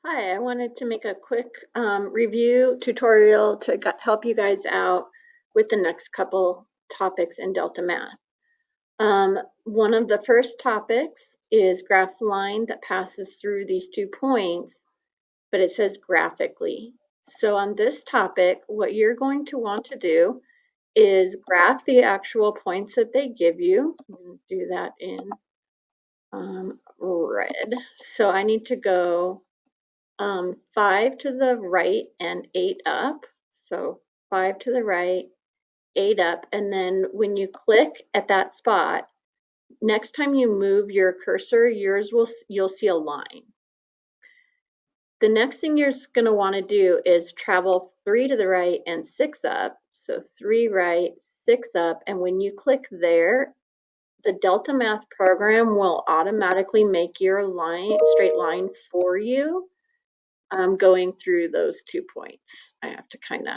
Hi, I wanted to make a quick review tutorial to help you guys out with the next couple topics in Delta Math. One of the first topics is graph line that passes through these 2 points, but it says graphically. So on this topic, what you're going to want to do is graph the actual points that they give you. I'm going to do that in red. So I need to go 5 to the right and 8 up. So 5 to the right, 8 up. And then when you click at that spot, next time you move your cursor, you'll see a line. The next thing you're going to want to do is travel 3 to the right and 6 up. So 3 right, 6 up. And when you click there, the Delta Math program will automatically make your straight line for you. Going through those 2 points. I have to kind of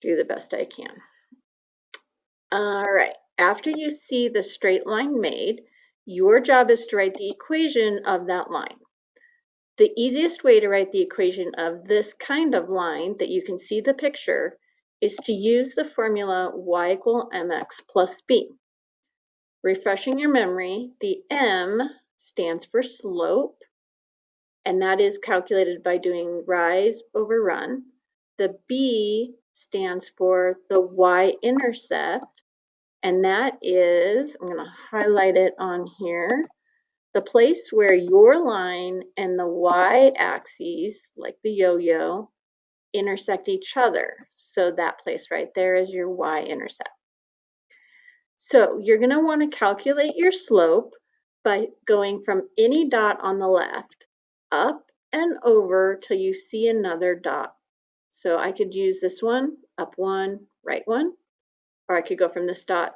do the best I can. All right, after you see the straight line made, your job is to write the equation of that line. The easiest way to write the equation of this kind of line that you can see the picture is to use the formula y equal mx plus b. Refreshing your memory, the m stands for slope, and that is calculated by doing rise over run. The B stands for the y-intercept, and that is, I'm going to highlight it on here, the place where your line and the y-axis, like the yo-yo, intersect each other. So that place right there is your y-intercept. So you're going to want to calculate your slope by going from any dot on the left up and over till you see another dot. So I could use this one, up 1, right 1, or I could go from this dot,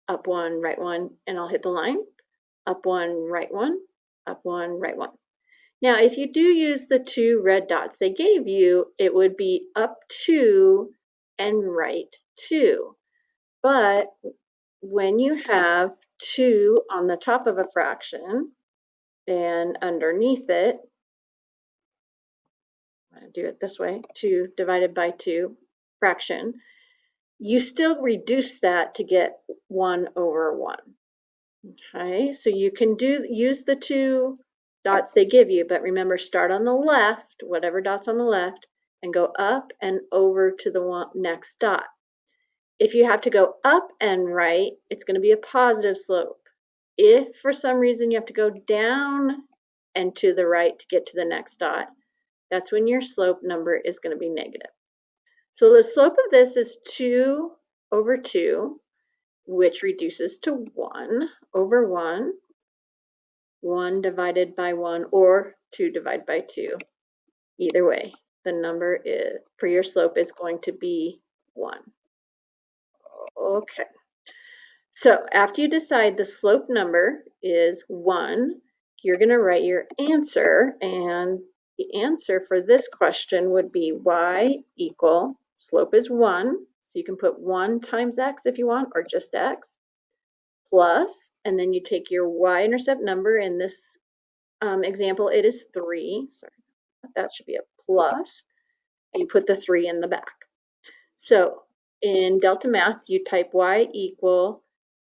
up 1, right 1, and I'll hit the line, up 1, right 1, up 1, right 1. Now, if you do use the 2 red dots they gave you, it would be up 2 and right 2. But when you have 2 on the top of a fraction and underneath it, I'm going to do it this way, 2 divided by 2 fraction, you still reduce that to get 1 over 1. Okay, so you can use the 2 dots they give you, but remember, start on the left, whatever dot's on the left, and go up and over to the next dot. If you have to go up and right, it's going to be a positive slope. If for some reason you have to go down and to the right to get to the next dot, that's when your slope number is going to be negative. So the slope of this is 2 over 2, which reduces to 1 over 1, 1 divided by 1, or 2 divided by 2. Either way, the number for your slope is going to be 1. Okay. So after you decide the slope number is 1, you're going to write your answer, and the answer for this question would be y equal, slope is 1, so you can put 1 times x if you want, or just x, plus, and then you take your y-intercept number. In this example, it is 3, sorry, that should be a plus, and you put the 3 in the back. So in Delta Math, you type y equal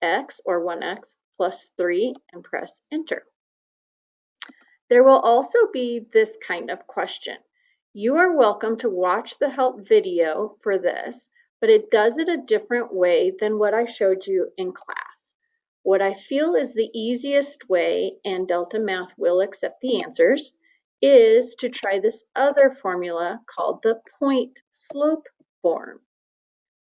x, or 1x, plus 3 and press enter. There will also be this kind of question. You are welcome to watch the help video for this, but it does it a different way than what I showed you in class. What I feel is the easiest way, and Delta Math will accept the answers, is to try this other formula called the point slope form.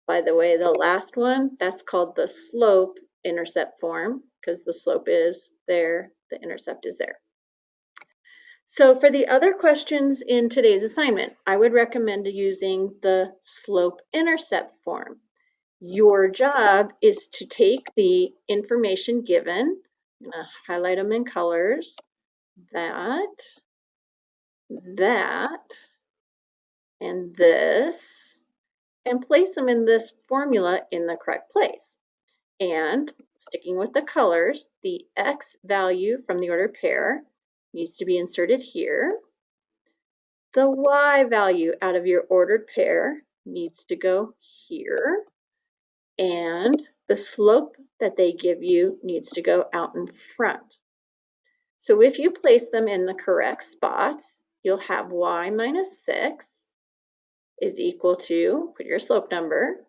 By the way, the last one, that's called the slope intercept form, because the slope is there, the intercept is there. So for the other questions in today's assignment, I would recommend using the slope intercept form. Your job is to take the information given, I'm going to highlight them in colors, that, and this, and place them in this formula in the correct place. And sticking with the colors, the x value from the ordered pair needs to be inserted here. The y value out of your ordered pair needs to go here. And the slope that they give you needs to go out in front. So if you place them in the correct spots, you'll have y minus 6 is equal to, put your slope number,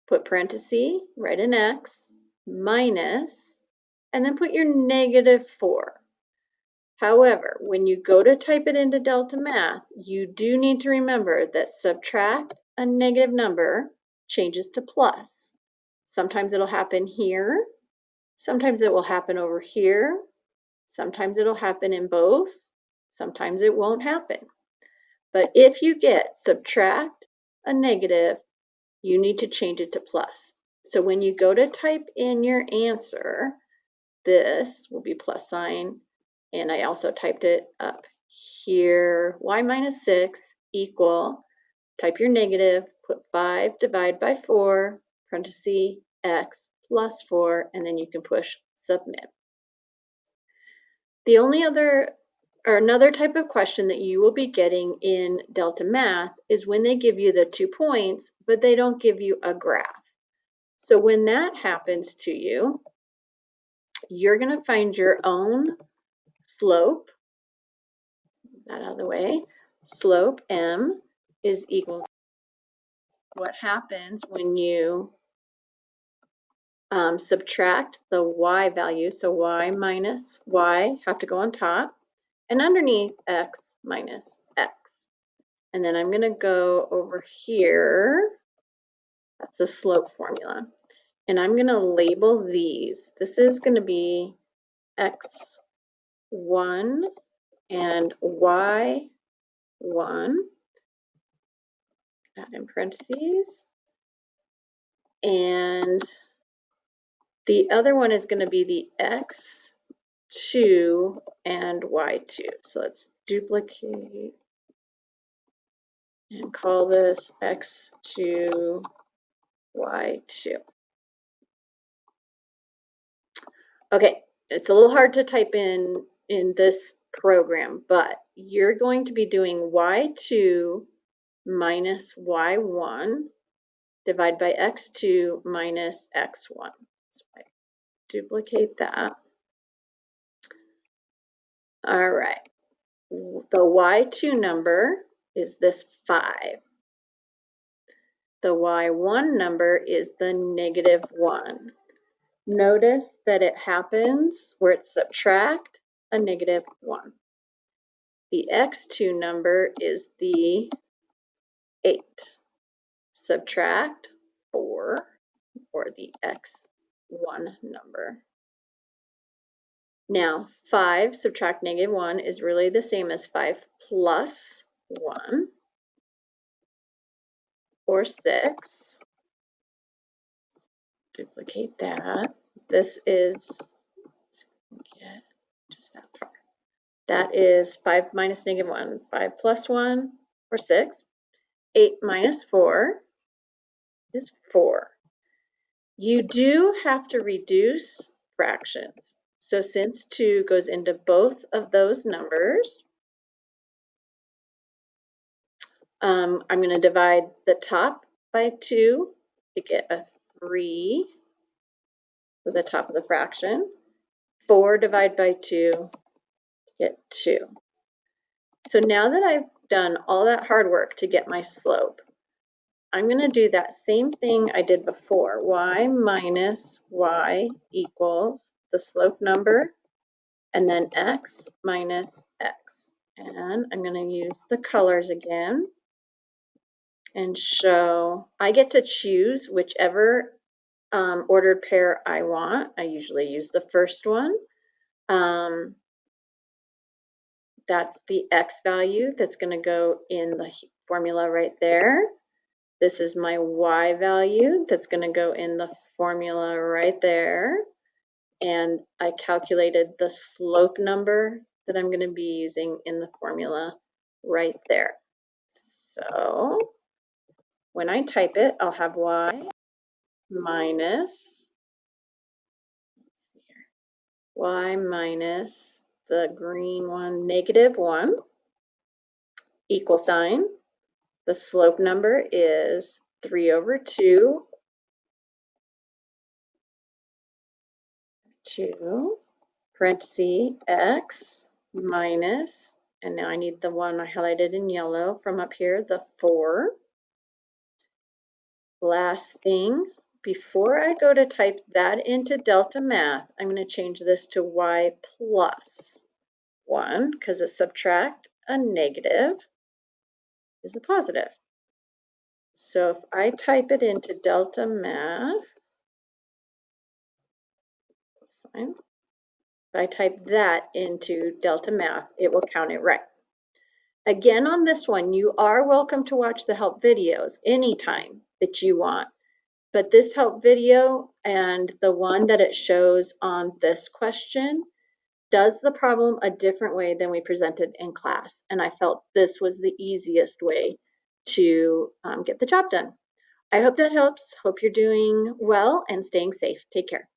put parenthesis, write an x, minus, and then put your -4. However, when you go to type it into Delta Math, you do need to remember that subtract a negative number changes to plus. Sometimes it'll happen here, sometimes it will happen over here, sometimes it'll happen in both, sometimes it won't happen. But if you get subtract a negative, you need to change it to plus. So when you go to type in your answer, this will be plus sign, and I also typed it up here, y minus 6 equal, type your negative, put 5 divided by 4, parenthesis, x plus 4, and then you can push submit. The only other, or another type of question that you will be getting in Delta Math is when they give you the 2 points, but they don't give you a graph. So when that happens to you, you're going to find your own slope, that out of the way, slope m is equal to what happens when you subtract the y value, so y minus y have to go on top, and underneath x minus x. And then I'm going to go over here, that's a slope formula, and I'm going to label these. This is going to be x1 and y1, that in parentheses, and the other one is going to be the x2 and y2. So let's duplicate and call this x2, y2. Okay, it's a little hard to type in this program, but you're going to be doing y2 minus y1 divided by x2 minus x1. So I duplicate that. All right, the y2 number is this 5. The y1 number is the -1. Notice that it happens where it's subtract a -1. The x2 number is the 8. Subtract 4, or the x1 number. Now, 5 subtract -1 is really the same as 5 plus 1, or 6. Duplicate that. This is, get just that part. That is 5 minus -1, 5 plus 1, or 6. 8 minus 4 is 4. You do have to reduce fractions. So since 2 goes into both of those numbers, I'm going to divide the top by 2 to get a 3 for the top of the fraction. 4 divided by 2, get 2. So now that I've done all that hard work to get my slope, I'm going to do that same thing I did before. Y minus y equals the slope number, and then x minus x. And I'm going to use the colors again and show I get to choose whichever ordered pair I want. I usually use the first one. That's the x value that's going to go in the formula right there. This is my y value that's going to go in the formula right there. And I calculated the slope number that I'm going to be using in the formula right there. So when I type it, I'll have y minus, let's see here, y minus the green one, -1, equal sign. The slope number is 3/2, 2, parenthesis, x minus, and now I need the one I highlighted in yellow from up here, the 4. Last thing, before I go to type that into Delta Math, I'm going to change this to y plus 1, because a subtract a negative is a positive. So if I type it into Delta Math, if I type that into Delta Math, it will count it right. Again, on this one, you are welcome to watch the help videos anytime that you want. But this help video and the one that it shows on this question does the problem a different way than we presented in class. And I felt this was the easiest way to get the job done. I hope that helps. Hope you're doing well and staying safe. Take care.